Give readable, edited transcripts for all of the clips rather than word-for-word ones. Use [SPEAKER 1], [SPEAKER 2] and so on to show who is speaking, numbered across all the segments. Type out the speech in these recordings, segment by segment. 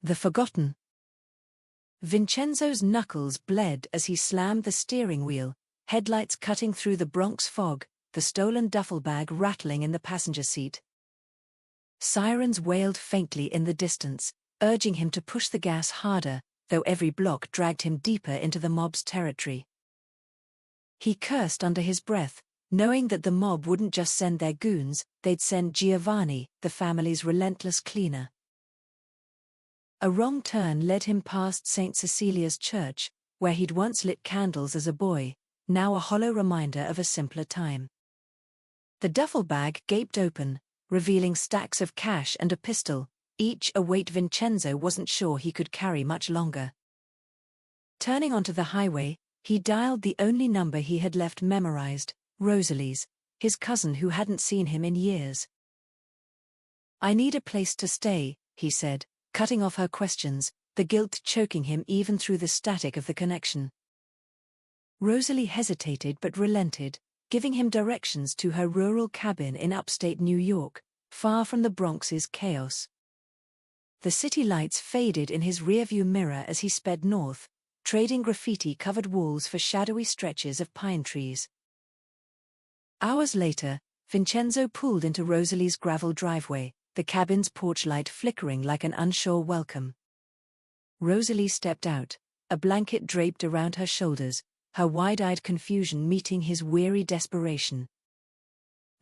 [SPEAKER 1] The Forgotten. Vincenzo's knuckles bled as he slammed the steering wheel, headlights cutting through the Bronx fog, the stolen duffel bag rattling in the passenger seat. Sirens wailed faintly in the distance, urging him to push the gas harder, though every block dragged him deeper into the mob's territory. He cursed under his breath, knowing that the mob wouldn't just send their goons, they'd send Giovanni, the family's relentless cleaner. A wrong turn led him past St. Cecilia's church, where he'd once lit candles as a boy, now a hollow reminder of a simpler time. The duffel bag gaped open, revealing stacks of cash and a pistol, each a weight Vincenzo wasn't sure he could carry much longer. Turning onto the highway, he dialed the only number he had left memorized, Rosalie's, his cousin who hadn't seen him in years. "I need a place to stay," he said, cutting off her questions, the guilt choking him even through the static of the connection. Rosalie hesitated but relented, giving him directions to her rural cabin in upstate New York, far from the Bronx's chaos. The city lights faded in his rearview mirror as he sped north, trading graffiti-covered walls for shadowy stretches of pine trees. Hours later, Vincenzo pulled into Rosalie's gravel driveway, the cabin's porch light flickering like an unsure welcome. Rosalie stepped out, a blanket draped around her shoulders, her wide-eyed confusion meeting his weary desperation.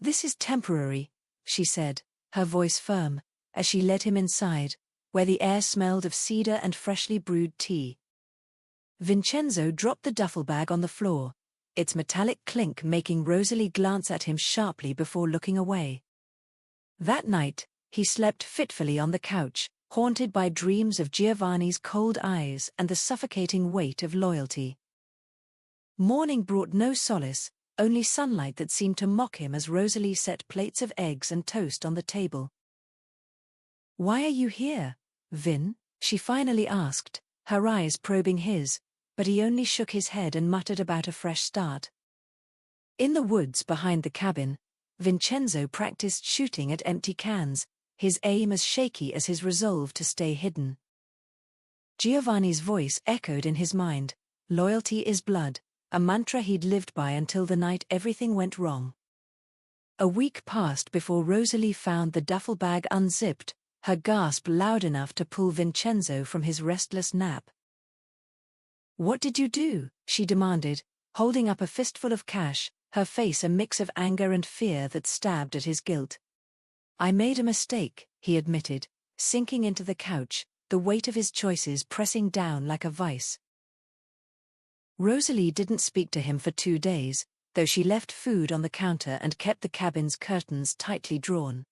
[SPEAKER 1] "This is temporary," she said, her voice firm, as she led him inside, where the air smelled of cedar and freshly brewed tea. Vincenzo dropped the duffel bag on the floor, its metallic clink making Rosalie glance at him sharply before looking away. That night, he slept fitfully on the couch, haunted by dreams of Giovanni's cold eyes and the suffocating weight of loyalty. Morning brought no solace, only sunlight that seemed to mock him as Rosalie set plates of eggs and toast on the table. "Why are you here, Vin?" she finally asked, her eyes probing his, but he only shook his head and muttered about a fresh start. In the woods behind the cabin, Vincenzo practiced shooting at empty cans, his aim as shaky as his resolve to stay hidden. Giovanni's voice echoed in his mind, "Loyalty is blood," a mantra he'd lived by until the night everything went wrong. A week passed before Rosalie found the duffel bag unzipped, her gasp loud enough to pull Vincenzo from his restless nap. "What did you do?" she demanded, holding up a fistful of cash, her face a mix of anger and fear that stabbed at his guilt. "I made a mistake," he admitted, sinking into the couch, the weight of his choices pressing down like a vice. Rosalie didn't speak to him for 2 days, though she left food on the counter and kept the cabin's curtains tightly drawn.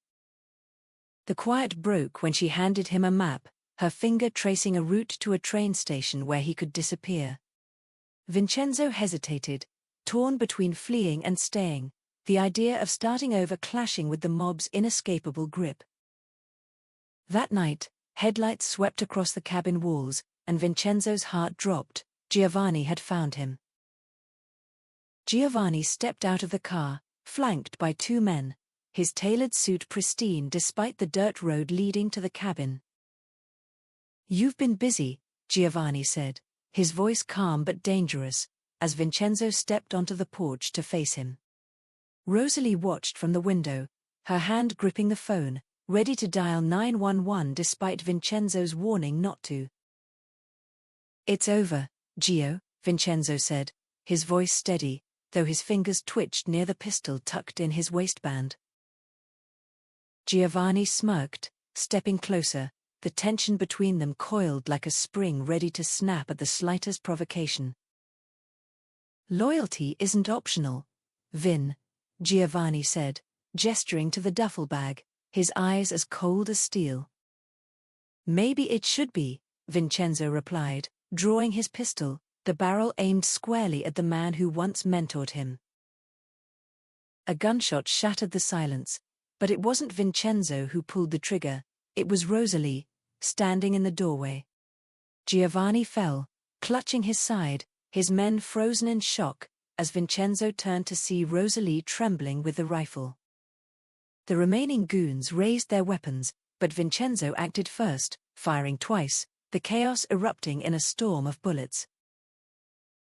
[SPEAKER 1] The quiet broke when she handed him a map, her finger tracing a route to a train station where he could disappear. Vincenzo hesitated, torn between fleeing and staying, the idea of starting over clashing with the mob's inescapable grip. That night, headlights swept across the cabin walls, and Vincenzo's heart dropped. Giovanni had found him. Giovanni stepped out of the car, flanked by 2 men, his tailored suit pristine despite the dirt road leading to the cabin. "You've been busy," Giovanni said, his voice calm but dangerous, as Vincenzo stepped onto the porch to face him. Rosalie watched from the window, her hand gripping the phone, ready to dial 911 despite Vincenzo's warning not to. "It's over, Gio," Vincenzo said, his voice steady, though his fingers twitched near the pistol tucked in his waistband. Giovanni smirked, stepping closer, the tension between them coiled like a spring ready to snap at the slightest provocation. "Loyalty isn't optional, Vin," Giovanni said, gesturing to the duffel bag, his eyes as cold as steel. "Maybe it should be," Vincenzo replied, drawing his pistol, the barrel aimed squarely at the man who once mentored him. A gunshot shattered the silence, but it wasn't Vincenzo who pulled the trigger, it was Rosalie, standing in the doorway. Giovanni fell, clutching his side, his men frozen in shock, as Vincenzo turned to see Rosalie trembling with the rifle. The remaining goons raised their weapons, but Vincenzo acted first, firing twice, the chaos erupting in a storm of bullets.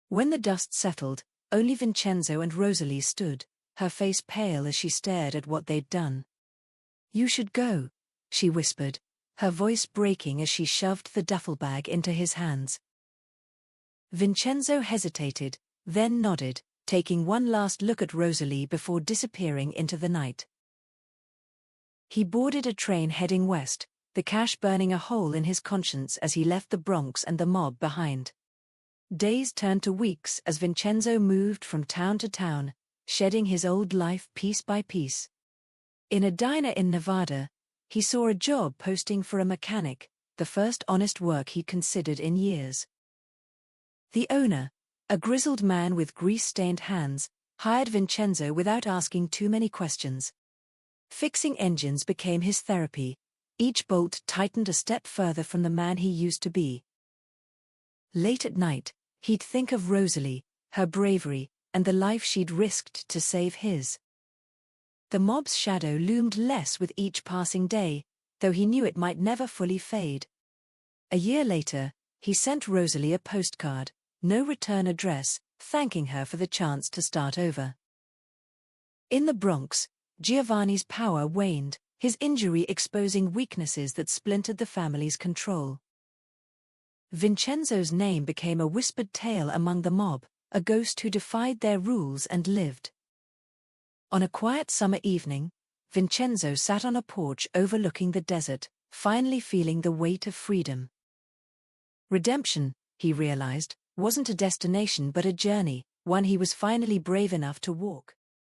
[SPEAKER 1] When the dust settled, only Vincenzo and Rosalie stood, her face pale as she stared at what they'd done. "You should go," she whispered, her voice breaking as she shoved the duffel bag into his hands. Vincenzo hesitated, then nodded, taking one last look at Rosalie before disappearing into the night. He boarded a train heading west, the cash burning a hole in his conscience as he left the Bronx and the mob behind. Days turned to weeks as Vincenzo moved from town to town, shedding his old life piece by piece. In a diner in Nevada, he saw a job posting for a mechanic, the first honest work he'd considered in years. The owner, a grizzled man with grease-stained hands, hired Vincenzo without asking too many questions. Fixing engines became his therapy, each bolt tightened a step further from the man he used to be. Late at night, he'd think of Rosalie, her bravery, and the life she'd risked to save his. The mob's shadow loomed less with each passing day, though he knew it might never fully fade. A year later, he sent Rosalie a postcard, no return address, thanking her for the chance to start over. In the Bronx, Giovanni's power waned, his injury exposing weaknesses that splintered the family's control. Vincenzo's name became a whispered tale among the mob, a ghost who defied their rules and lived. On a quiet summer evening, Vincenzo sat on a porch overlooking the desert, finally feeling the weight of freedom. Redemption, he realized, wasn't a destination but a journey, one he was finally brave enough to walk.